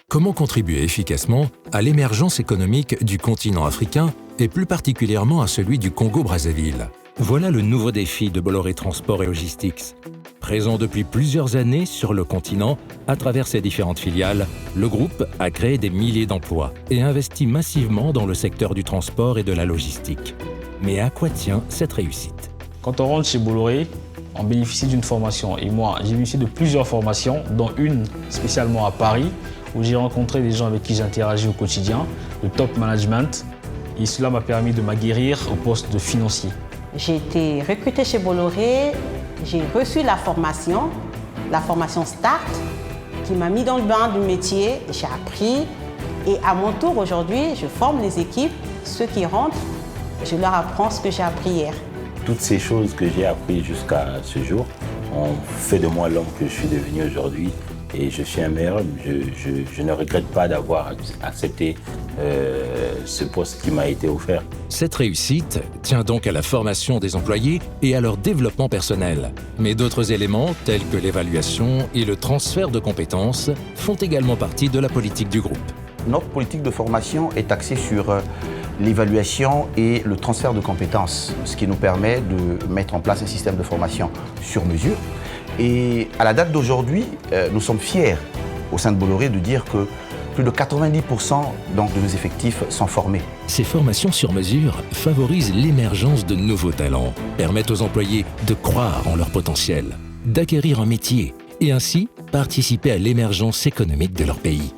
Comment contribuer efficacement à l'émergence économique du continent africain et plus particulièrement à celui du Congo-Brazzaville? Voilà le nouveau défi de Bolloré Transport et Logistics. Présent depuis plusieurs années sur le continent, à travers ses différentes filiales, le groupe a créé des milliers d'emplois et investi massivement dans le secteur du transport et de la logistique. Mais à quoi tient cette réussite? Quand on rentre chez Bolloré, on bénéficie d'une formation. Et moi, j'ai bénéficié de plusieurs formations, dont une spécialement à Paris, où j'ai rencontré des gens avec qui j'interagis au quotidien, le top management. Et cela m'a permis de m'aguerrir au poste de financier. J'ai été recrutée chez Bolloré, j'ai reçu la formation START, qui m'a mis dans le bain du métier, j'ai appris. Et à mon tour, aujourd'hui, je forme les équipes, ceux qui rentrent, je leur apprends ce que j'ai appris hier. Toutes ces choses que j'ai apprises jusqu'à ce jour ont fait de moi l'homme que je suis devenu aujourd'hui. Et je suis un meilleur homme. Je ne regrette pas d'avoir accepté ce poste qui m'a été offert. Cette réussite tient donc à la formation des employés et à leur développement personnel. Mais d'autres éléments, tels que l'évaluation et le transfert de compétences, font également partie de la politique du groupe. Notre politique de formation est axée sur l'évaluation et le transfert de compétences, ce qui nous permet de mettre en place un système de formation sur mesure. Et à la date d'aujourd'hui, nous sommes fiers au sein de Bolloré de dire que plus de 90% de nos effectifs sont formés. Ces formations sur mesure favorisent l'émergence de nouveaux talents, permettent aux employés de croire en leur potentiel, d'acquérir un métier et ainsi participer à l'émergence économique de leur pays.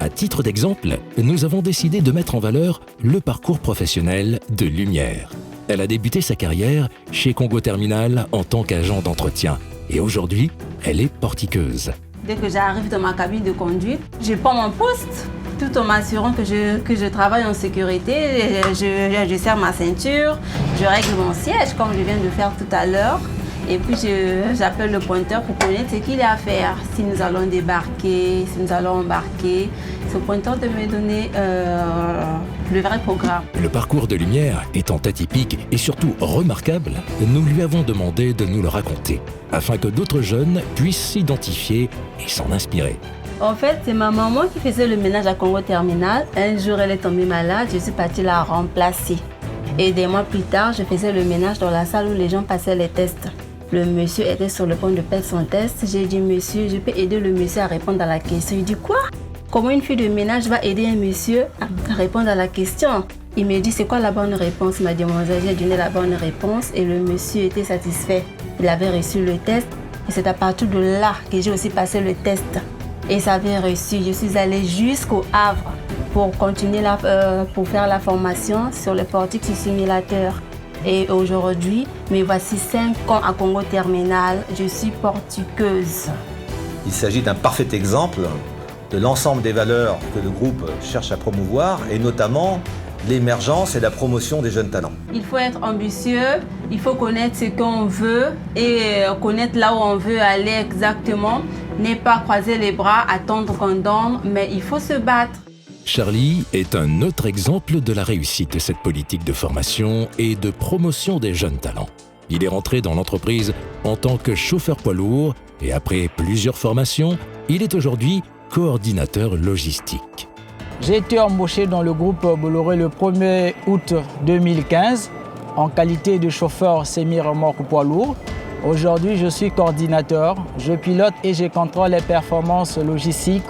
À titre d'exemple, nous avons décidé de mettre en valeur le parcours professionnel de Lumière. Elle a débuté sa carrière chez Congo Terminal en tant qu'agent d'entretien. Et aujourd'hui, elle est portiqueuse. Dès que j'arrive dans ma cabine de conduite, je prends mon poste, tout en m'assurant que je travaille en sécurité. Je serre ma ceinture, je règle mon siège comme je viens de faire tout à l'heure. Et puis j'appelle le pointeur pour connaître ce qu'il y a à faire. Si nous allons débarquer, si nous allons embarquer, ce pointeur de me donner le vrai programme. Le parcours de Lumière étant atypique et surtout remarquable, nous lui avons demandé de nous le raconter, afin que d'autres jeunes puissent s'identifier et s'en inspirer. En fait, c'est ma maman qui faisait le ménage à Congo Terminal. Un jour, elle est tombée malade, je suis partie la remplacer. Et des mois plus tard, je faisais le ménage dans la salle où les gens passaient les tests. Le monsieur était sur le point de perdre son test. J'ai dit, monsieur, je peux aider le monsieur à répondre à la question. Il dit, quoi? Comment une fille de ménage va aider un monsieur à répondre à la question? Il me dit, c'est quoi la bonne réponse? Il m'a dit, j'ai donné la bonne réponse et le monsieur était satisfait. Il avait reçu le test et c'est à partir de là que j'ai aussi passé le test. Et ça avait reçu. Je suis allée jusqu'au Havre pour continuer pour faire la formation sur le portique simulateur. Et aujourd'hui, me voici 5 ans à Congo Terminal, je suis portiqueuse. Il s'agit d'un parfait exemple de l'ensemble des valeurs que le groupe cherche à promouvoir et notamment l'émergence et la promotion des jeunes talents. Il faut être ambitieux, il faut connaître ce qu'on veut et connaître là où on veut aller exactement. Ne pas croiser les bras, attendre qu'on dorme, mais il faut se battre. Charlie est un autre exemple de la réussite de cette politique de formation et de promotion des jeunes talents. Il est rentré dans l'entreprise en tant que chauffeur poids lourd et après plusieurs formations, il est aujourd'hui coordinateur logistique. J'ai été embauché dans le groupe Bolloré le 1er août 2015 en qualité de chauffeur semi-remorque poids lourd. Aujourd'hui, je suis coordinateur, je pilote et je contrôle les performances logistiques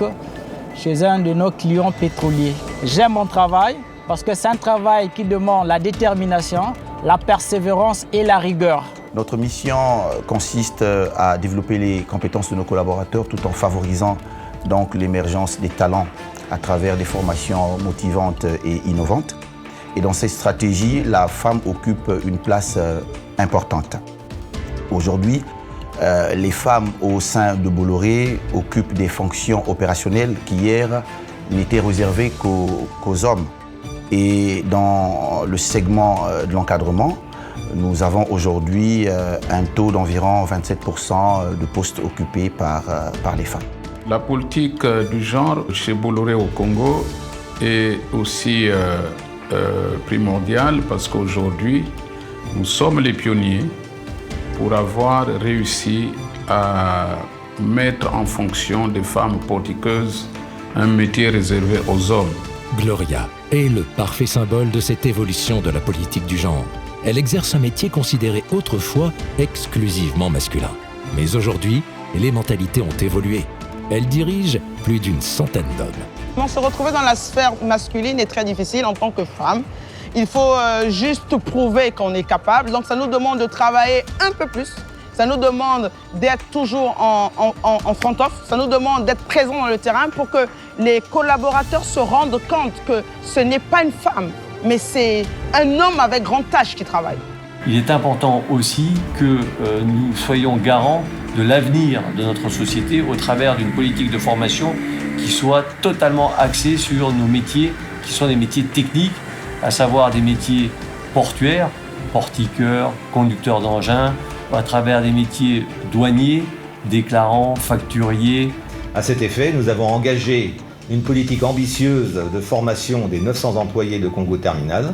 chez un de nos clients pétroliers. J'aime mon travail parce que c'est un travail qui demande la détermination, la persévérance et la rigueur. Notre mission consiste à développer les compétences de nos collaborateurs tout en favorisant donc l'émergence des talents à travers des formations motivantes et innovantes. Et dans cette stratégie, la femme occupe une place importante. Aujourd'hui, les femmes au sein de Bolloré occupent des fonctions opérationnelles qui hier n'étaient réservées qu'aux hommes. Et dans le segment de l'encadrement, nous avons aujourd'hui un taux d'environ 27% de postes occupés par les femmes. La politique du genre chez Bolloré au Congo est aussi primordiale parce qu'aujourd'hui, nous sommes les pionniers pour avoir réussi à mettre en fonction des femmes portiqueuses un métier réservé aux hommes. Gloria est le parfait symbole de cette évolution de la politique du genre. Elle exerce un métier considéré autrefois exclusivement masculin. Mais aujourd'hui, les mentalités ont évolué. Elle dirige plus d'une centaine d'hommes. Se retrouver dans la sphère masculine est très difficile en tant que femme. Il faut juste prouver qu'on est capable. Donc ça nous demande de travailler un peu plus. Ça nous demande d'être toujours en front-off. Ça nous demande d'être présent dans le terrain pour que les collaborateurs se rendent compte que ce n'est pas une femme, mais c'est un homme avec grand H qui travaille. Il est important aussi que nous soyons garants de l'avenir de notre société au travers d'une politique de formation qui soit totalement axée sur nos métiers, qui sont des métiers techniques, à savoir des métiers portuaires, portiqueurs, conducteurs d'engins, à travers des métiers douaniers, déclarants, facturiers. À cet effet, nous avons engagé une politique ambitieuse de formation des 900 employés de Congo Terminal,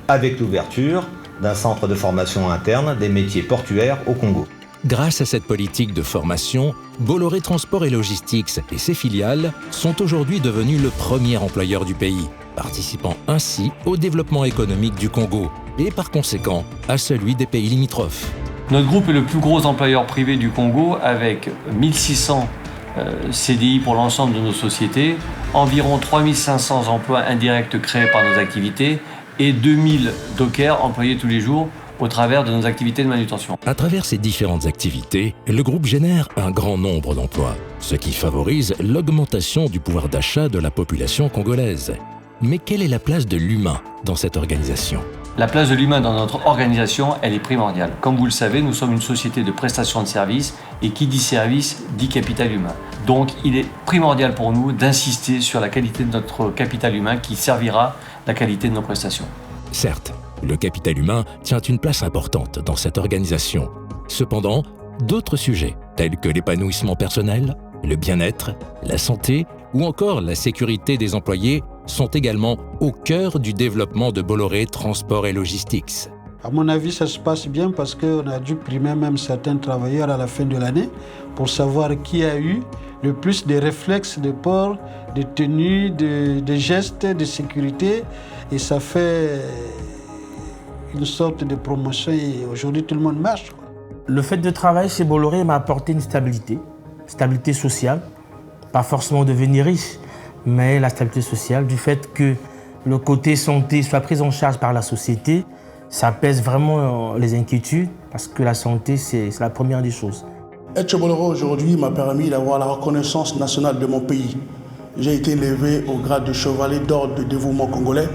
avec l'ouverture d'un centre de formation interne des métiers portuaires au Congo. Grâce à cette politique de formation, Bolloré Transport et Logistics et ses filiales sont aujourd'hui devenus le premier employeur du pays, participant ainsi au développement économique du Congo et par conséquent à celui des pays limitrophes. Notre groupe est le plus gros employeur privé du Congo avec 1600 CDI pour l'ensemble de nos sociétés, environ 3500 emplois indirects créés par nos activités et 2000 dockers employés tous les jours au travers de nos activités de manutention. À travers ces différentes activités, le groupe génère un grand nombre d'emplois, ce qui favorise l'augmentation du pouvoir d'achat de la population congolaise. Mais quelle est la place de l'humain dans cette organisation ? La place de l'humain dans notre organisation, elle est primordiale. Comme vous le savez, nous sommes une société de prestation de services et qui dit service dit capital humain. Donc il est primordial pour nous d'insister sur la qualité de notre capital humain qui servira la qualité de nos prestations. Certes, le capital humain tient une place importante dans cette organisation. Cependant, d'autres sujets, tels que l'épanouissement personnel, le bien-être, la santé ou encore la sécurité des employés, sont également au cœur du développement de Bolloré Transport et Logistics. À mon avis, ça se passe bien parce qu'on a dû primer même certains travailleurs à la fin de l'année pour savoir qui a eu le plus de réflexes de port, de tenue, de gestes, de sécurité. Et ça fait une sorte de promotion et aujourd'hui tout le monde marche. Le fait de travailler chez Bolloré m'a apporté une stabilité sociale, pas forcément devenir riche, mais la stabilité sociale, du fait que le côté santé soit pris en charge par la société, ça pèse vraiment les inquiétudes parce que la santé, c'est la première des choses. Être chez Bolloré aujourd'hui m'a permis d'avoir la reconnaissance nationale de mon pays. J'ai été élevé au grade de chevalier d'ordre de dévouement congolais,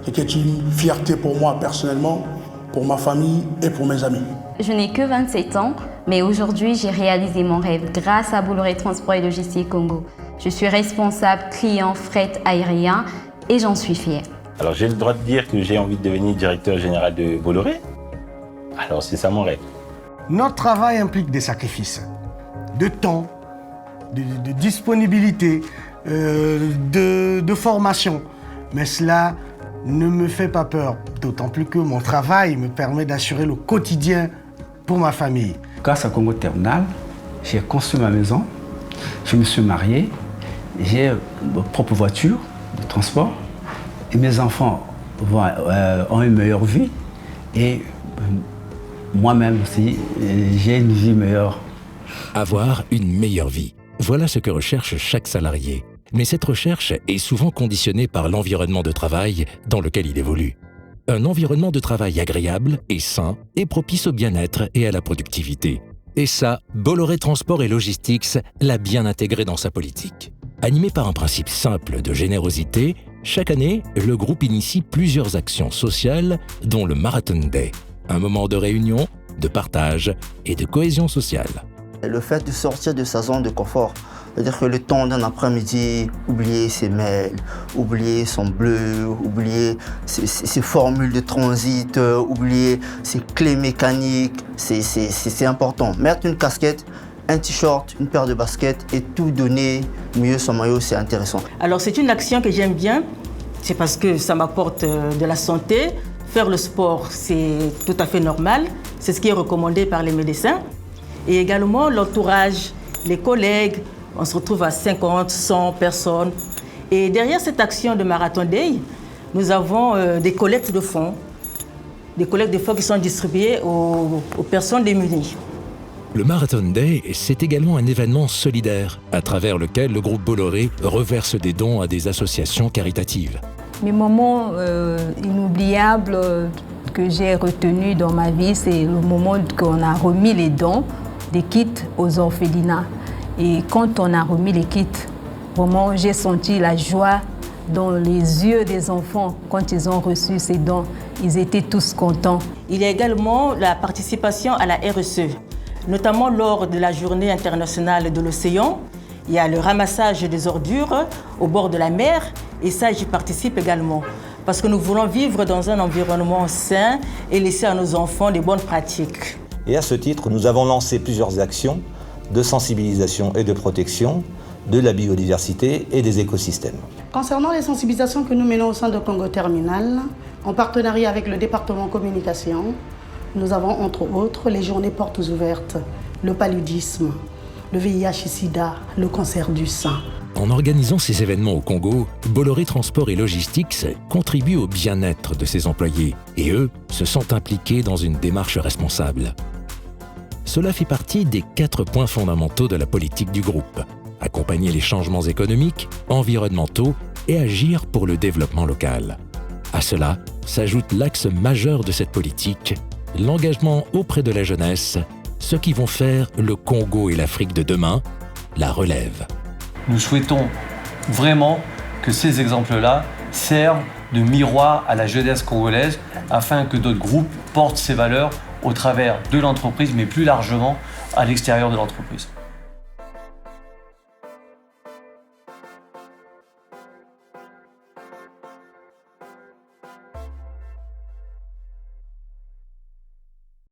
ce qui est une fierté pour moi personnellement, pour ma famille et pour mes amis. Je n'ai que 27 ans, mais aujourd'hui j'ai réalisé mon rêve grâce à Bolloré Transport et Logistique Congo. Je suis responsable client fret aérien et j'en suis fière. Alors j'ai le droit de dire que j'ai envie de devenir directeur général de Bolloré. Alors c'est ça mon rêve. Notre travail implique des sacrifices, de temps, de disponibilité, de formation. Mais cela ne me fait pas peur, d'autant plus que mon travail me permet d'assurer le quotidien pour ma famille. Grâce à Congo Terminal, j'ai construit ma maison, je me suis marié, j'ai ma propre voiture de transport et mes enfants ont une meilleure vie et moi-même aussi, j'ai une vie meilleure. Avoir une meilleure vie, voilà ce que recherche chaque salarié. Mais cette recherche est souvent conditionnée par l'environnement de travail dans lequel il évolue. Un environnement de travail agréable et sain est propice au bien-être et à la productivité. Et ça, Bolloré Transport et Logistics l'a bien intégré dans sa politique. Animé par un principe simple de générosité, chaque année, le groupe initie plusieurs actions sociales, dont le Marathon Day, un moment de réunion, de partage et de cohésion sociale. Le fait de sortir de sa zone de confort, c'est-à-dire que le temps d'un après-midi, oublier ses mails, oublier son bleu, oublier ses formules de transit, oublier ses clés mécaniques, c'est important. Mettre une casquette, un t-shirt, une paire de baskets et tout donner, mieux son maillot, c'est intéressant. Alors c'est une action que j'aime bien, c'est parce que ça m'apporte de la santé. Faire le sport, c'est tout à fait normal, c'est ce qui est recommandé par les médecins. Et également l'entourage les collègues, on se retrouve à 50, 100 personnes. Et derrière cette action de Marathon Day, nous avons des collectes de fonds. Des collectes de fonds qui sont distribuées aux personnes démunies. Le Marathon Day, c'est également un événement solidaire, à travers lequel le groupe Bolloré reverse des dons à des associations caritatives. Mes moments inoubliables que j'ai retenus dans ma vie, c'est le moment qu'on a remis les dons des kits aux orphelinats. Et quand on a remis les kits, vraiment j'ai senti la joie dans les yeux des enfants quand ils ont reçu ces dons. Ils étaient tous contents. Il y a également la participation à la RSE, notamment lors de la Journée internationale de l'océan. Il y a le ramassage des ordures au bord de la mer et ça, j'y participe également. Parce que nous voulons vivre dans un environnement sain et laisser à nos enfants des bonnes pratiques. Et à ce titre, nous avons lancé plusieurs actions de sensibilisation et de protection de la biodiversité et des écosystèmes. Concernant les sensibilisations que nous menons au sein de Congo Terminal, en partenariat avec le département communication, nous avons entre autres les journées portes ouvertes, le paludisme, le VIH et SIDA, le cancer du sein. En organisant ces événements au Congo, Bolloré Transport et Logistics contribue au bien-être de ses employés et eux se sentent impliqués dans une démarche responsable. Cela fait partie des 4 points fondamentaux de la politique du groupe. Accompagner les changements économiques, environnementaux et agir pour le développement local. À cela s'ajoute l'axe majeur de cette politique, l'engagement auprès de la jeunesse, ceux qui vont faire le Congo et l'Afrique de demain, la relève. Nous souhaitons vraiment que ces exemples-là servent de miroir à la jeunesse congolaise afin que d'autres groupes portent ces valeurs au travers de l'entreprise, mais plus largement à l'extérieur de l'entreprise.